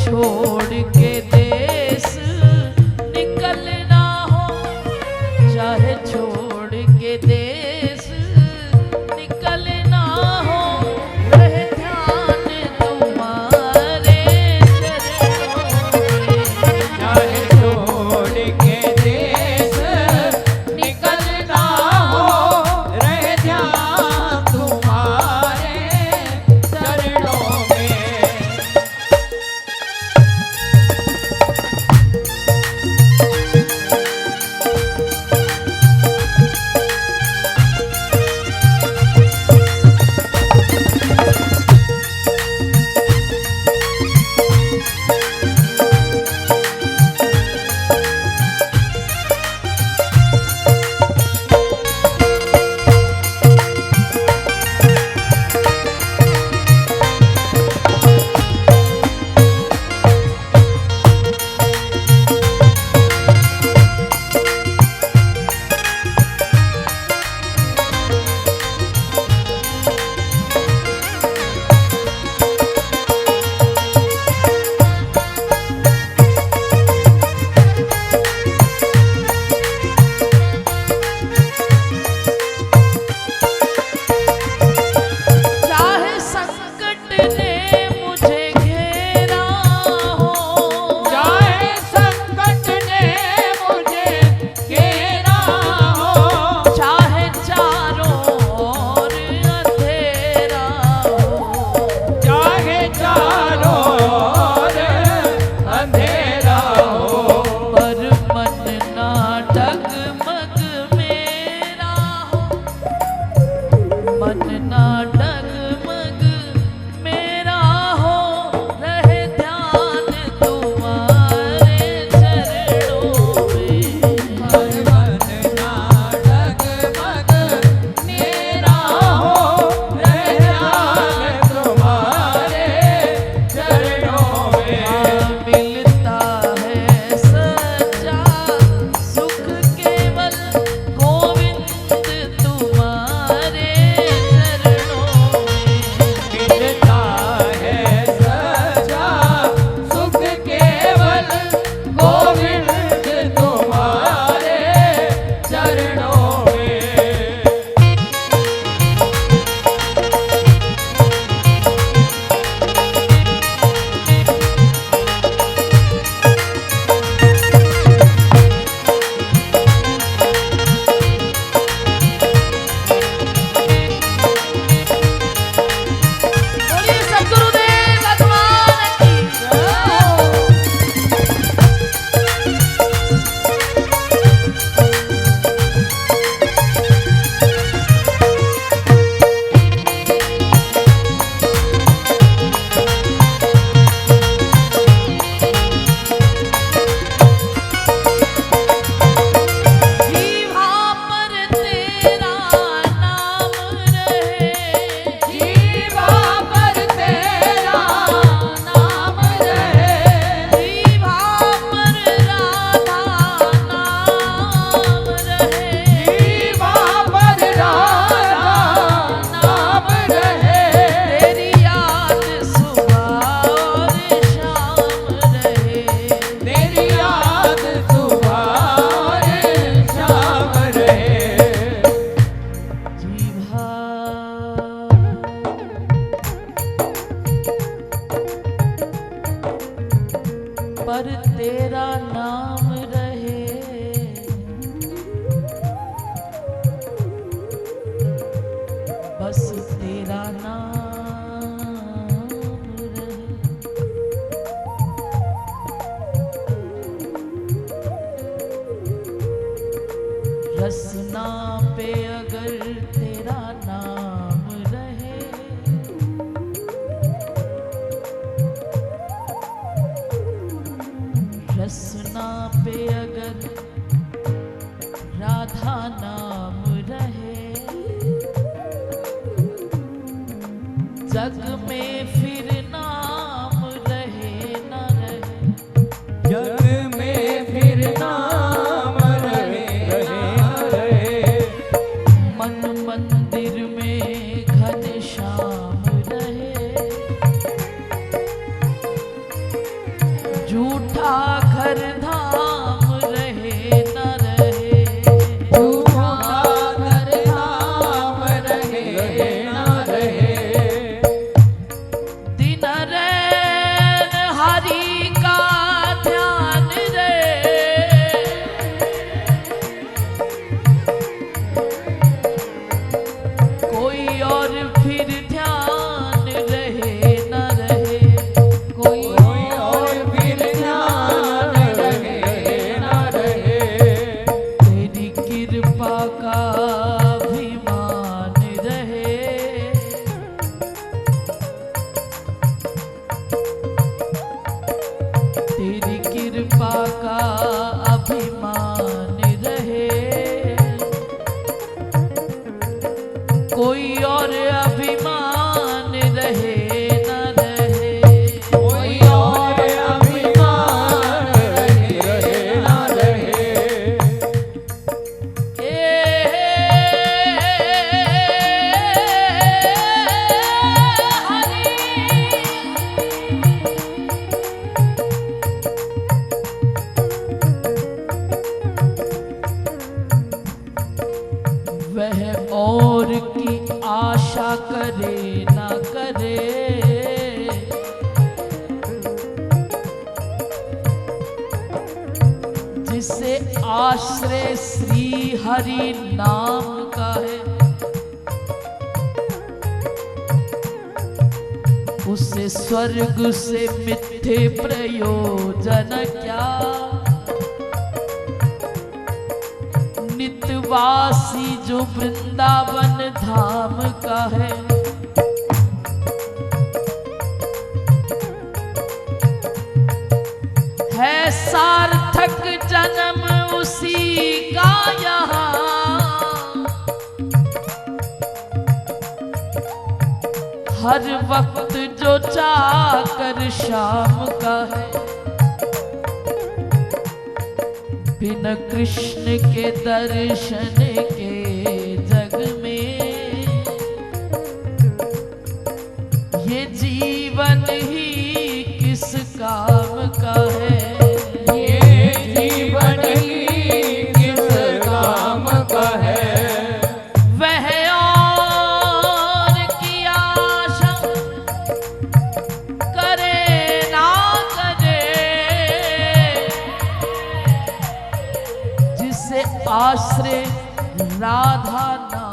छोड़ के देश निकलना हो, चाहे छोड़ के देश निकलना हो, रहे ध्यान तुम्हारे चरणों में। चाहे छोड़ के देश निकलना हो, रहे ध्यान तुम्हारे चरणों में। चाहे संकट ने मुझे घेरा हो, चाहे संकट ने मुझे घेरा हो, चाहे चारों ओर अंधेरा हो, चाहे चारों ओर अंधेरा हो, पर मन ना डगमग मेरा हो, मन ना डगमग मेरा हो, रहे ध्यान तुम्हारे चरणों में। मन ना डगमग मेरा हो, रहे ध्यान तुम्हारे चरणों में। मिलता है सच्चा सुख केवल गोविंद तुम्हारे चरणों में। मिलता है सच्चा सुख केवल गोविंद तुम्हारे चरणों में। बोलिए सद्गुरुदेव भगवान की जय। जीवा पर तेरा नाम रहे, जीवा पर तेरा नाम रहे, जीवा पर राधा नाम रहे, जीवा पर राधा नाम रहे, तेरी याद सुबह और शाम रहे। तेरी याद सुबह और शाम रहे। जीवा पर तेरा नाम रहे, बस तेरा नाम रहे। रसना पे अगर तेरा नाम रहे, रसना पे अगर राधा नाम रहे, जग में फिर नाम रहे न रहे। जग में फिर नाम रहे न रहे, मन मंदिर में घनश्याम रहे, झूठा घर धाम रहे न रहे, झूठा घर धाम रहे न रहे। दिन रैन हरि का ध्यान रहे, कोई और फिर ध्यान रहे न रहे, कोई और फिर ध्यान रहे न रहे। तेरी कृपा का अभिमान रहे, तेरी कृपा का अभिमान रहे, कोई और अभिमान रहे न रहे, कोई और अभिमान रहे न रहे। वह और की आशा करे ना करे, जिसे आश्रय श्री हरि नाम का है, उसे स्वर्ग से मिथ्ये प्रयोजन क्या, नित्यवासी जो वृंदावन धाम का है, सार्थक जन्म उसी का यहाँ, हर वक्त जो चाकर शाम का है, बिन कृष्ण के दर्शन के जग में ये जीवन ही किस काम का है, ये जीवन ही किस काम का है। वह और की आशा करे ना करे, जिसे आश्रय राधा नाम